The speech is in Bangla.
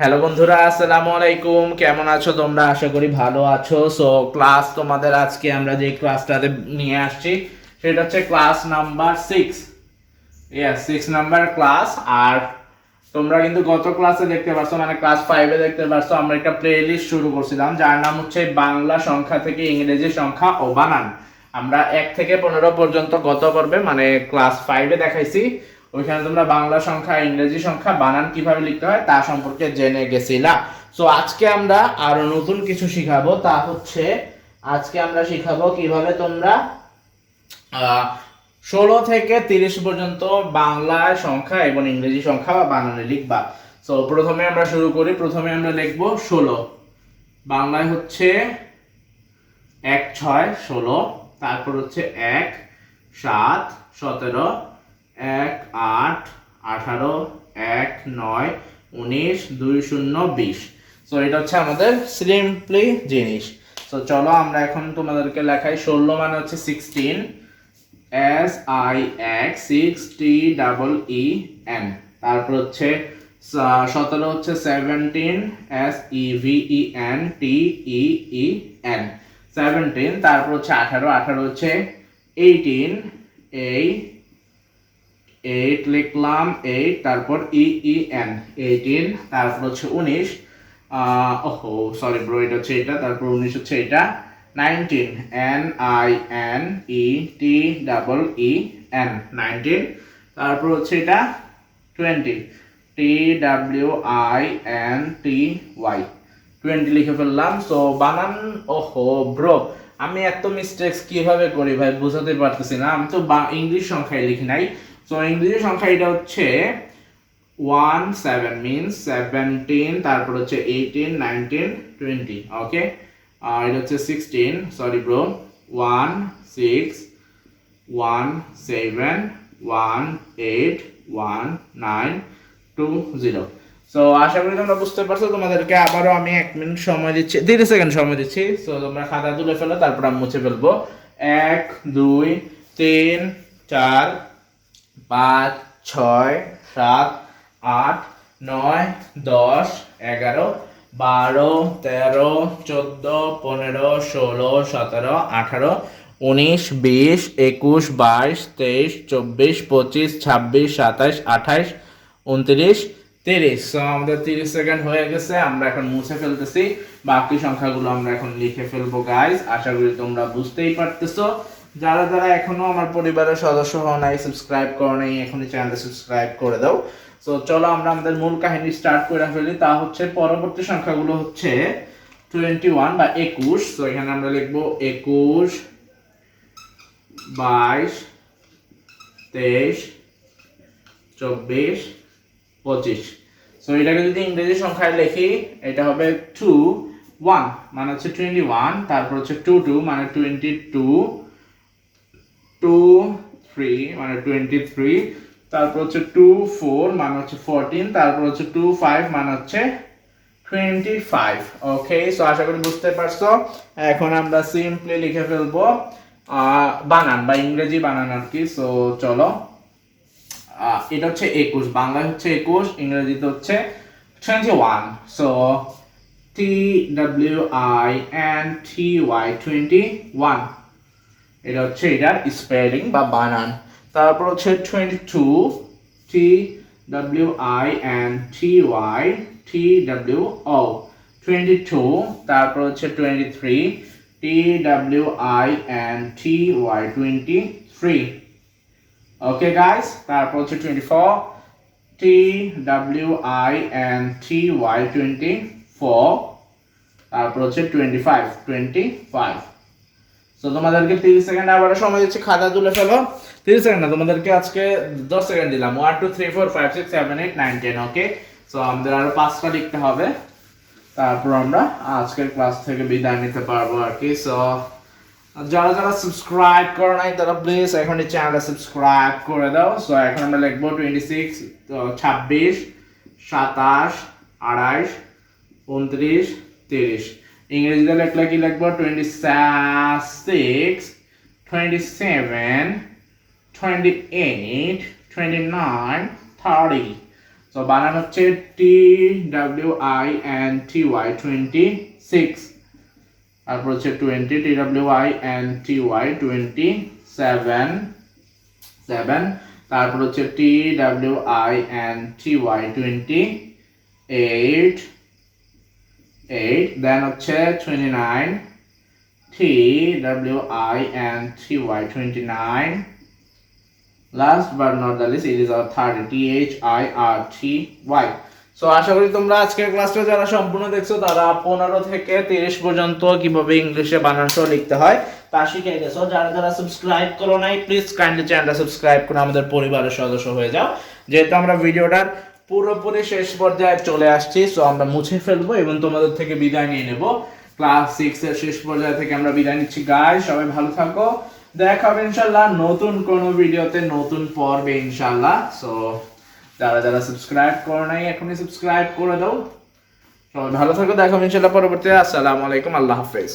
হ্যালো বন্ধুরা, আসসালামু আলাইকুম। কেমন আছো তোমরা? আশা করি ভালো আছো। সো ক্লাস তোমাদের আজকে আমরা যে ক্লাসটাতে নিয়ে আসছি সেটা হচ্ছে class number 6। Yes, 6 number class. আর তোমরা কিন্তু গত ক্লাসে দেখতে পারছো, মানে ক্লাস 5-এ দেখতে পারছো, আমরা একটা প্লে লিস্ট শুরু করছিলাম যার নাম হচ্ছে বাংলা সংখ্যা থেকে ইংরেজি সংখ্যা ও বানান। আমরা 1 থেকে 15 পর্যন্ত গত পর্বে মানে ক্লাস 5-এ দেখাইছি। ওইখানে তোমরা বাংলা সংখ্যা ইংরেজি সংখ্যা বানান কিভাবে লিখতে হয় তা সম্পর্কে জেনে গেছিলা। সো আজকে আমরা আরো নতুন কিছু শিখাবো, তা হচ্ছে আজকে আমরা শিখাবো কিভাবে তোমরা 16 থেকে 30 পর্যন্ত বাংলা সংখ্যা এবং ইংরেজি সংখ্যা বা বানানে লিখবা। সো প্রথমে আমরা শুরু করি। প্রথমে আমরা লিখবো 16। বাংলায় হচ্ছে 1 6 16, তারপর হচ্ছে 1 7 17, 1 8 18, 1 9 19, 2 0 20। সো এটা হচ্ছে আমাদের সিম্পলি জিনিস। সো চলো আমরা এখন তোমাদেরকে লেখাই। 16 মানে হচ্ছে 16, SIX, TEEN। তারপর হচ্ছে 17 হচ্ছে 17, SEVENTEEN 17। তারপর হচ্ছে 18, 18 হচ্ছে 18, এইট লিখলাম 8, তারপর EEN 18। তারপর হচ্ছে 19, ওহো সরি ব্রো, এটা হচ্ছে এটা। তারপর 19 হচ্ছে এটা 19, NINETEEN 19। তারপর হচ্ছে এটা 20, TWINTY 20 লিখে ফেললাম। সো বানান, ওহো ব্রো আমি এত মিস্টেক্স কিভাবে করি ভাই বুঝাতে পারতেছি না। আমি তো ইংলিশ সংখ্যায় লিখি নাই। সো ইংরেজি সংখ্যা এটা হচ্ছে 17 মিনস 17, তারপর হচ্ছে 18 19 20। ওকে, এটা হচ্ছে 16, সরি ব্রো, 1 6 1 7 1 8 1 9 2 0। সো আশা করি তোমরা বুঝতে পারছো। তোমাদেরকে আবারও আমি 1 মিনিট সময় দিচ্ছি, 30 সেকেন্ড সময় দিচ্ছি। সো তোমরা খাতা তুলে ফেলো, তারপর আমি মুছে ফেলবো। 1 2 3 4 5 6 7 8 9 10 11 12 13 14 15 16 17 18 19 20 21 22 23 24 25 26 27 28 29 30। সো আমাদের 30 সেকেন্ড হয়ে গেছে। আমরা এখন মুছে ফেলতেছি। বাকি সংখ্যাগুলো আমরা এখন লিখে ফেলবো গাইস। আশা করি তোমরা বুঝতেই পারতেছো। যারা যারা এখনো আমার পরিবারের সদস্য হও নাই, সাবস্ক্রাইব করো নাই, এখনই চ্যানেলটা সাবস্ক্রাইব করে দাও। সো চলো আমরা আমাদের মূল কাহিনী স্টার্ট করে ফেলি। তা হচ্ছে পরবর্তী সংখ্যাগুলো হচ্ছে 21 বা 21। সো এখানে আমরা লিখবো 21 22 23 24 25। সো এটাকে যদি ইংরেজি সংখ্যায় লিখি এটা হবে 2 1 মানে হচ্ছে 21, তারপর হচ্ছে 2 2 মানে 22, 2 3 মানে 23, তারপর হচ্ছে 2 4 মানে হচ্ছে 14, তারপর হচ্ছে 2 5 মানে হচ্ছে 25। ওকে, সো আশা করি বুঝতে পারছো। এখন আমরা সিম্পলি লিখে ফেলবো বানান বা ইংরেজি বানান আর কি। সো চলো, এটা হচ্ছে 21, বাংলায় হচ্ছে 21, ইংরেজিতে হচ্ছে 21। সো TWINTY 21, এটা হচ্ছে এটার স্পেলিং বা বানান। তারপর হচ্ছে 22, TWINTY 22। তারপর হচ্ছে 23, TWINTY 23। ওকে গাইস, তারপর হচ্ছে 24, TWINTY 24। তারপর হচ্ছে 25। তো তোমাদেরকে 30 সেকেন্ড আবার সময় দিচ্ছি, খাতা তুলে ফেলো। 30 সেকেন্ড না, তোমাদেরকে আজকে 10 সেকেন্ড দিলাম। 1 2 3 4 5 6 7 8 9 10। ওকে, সো আমাদের আরো 5টা লিখতে হবে, তারপর আমরা আজকের ক্লাস থেকে বিদায় নিতে পারবো আর কি। সো যারা যারা সাবস্ক্রাইব করো নাই তারা প্লিজ এখন এই চ্যানেলটা সাবস্ক্রাইব করে দাও। সো এখন আমরা লিখবো 26 26 27 28 29 30। ইংরেজিতে লিখলে কি লিখবো? 26 27 28 29 30। সো বানান হচ্ছে TWINTY 26, তারপর হচ্ছে 20 TWINTY 27, তারপর হচ্ছে TWINTY 28, দেন হচ্ছে 29 TWINTY 29, last but not the least it is our 30 THIRTY. So আশা করি তোমরা আজকের ক্লাসটা যারা সম্পূর্ণ দেখছো তারা 15 থেকে 30 পর্যন্ত কিভাবে ইংলিশে বানান সহ লিখতে হয় তা শিখে গেছো। যারা যারা সাবস্ক্রাইব করো নাই প্লিজ কাইন্ডলি চ্যানেলটা সাবস্ক্রাইব করে আমাদের পরিবারের সদস্য হয়ে যাও। যেহেতু আমরা ভিডিওটার পুরোপুরি শেষ পর্যায়ে চলে আসছি, সো আমরা মুছে ফেলবো এবং তোমাদের থেকে বিদায় নিয়ে নেব। ক্লাস 6 এর শেষ পর্যায়ে থেকে আমরা বিদায় নিচ্ছি গাইস, সবাই ভালো থাকো, দেখা হবে ইনশাআল্লাহ নতুন কোনো ভিডিওতে নতুন পর্বে ইনশাআল্লাহ। সো যারা যারা সাবস্ক্রাইব করো নাই এখনই সাবস্ক্রাইব করে দাও। সবাই ভালো থাকো, দেখা হবে ইনশাআল্লাহ পরবর্তীতে। আসসালামু আলাইকুম, আল্লাহ হাফেজ।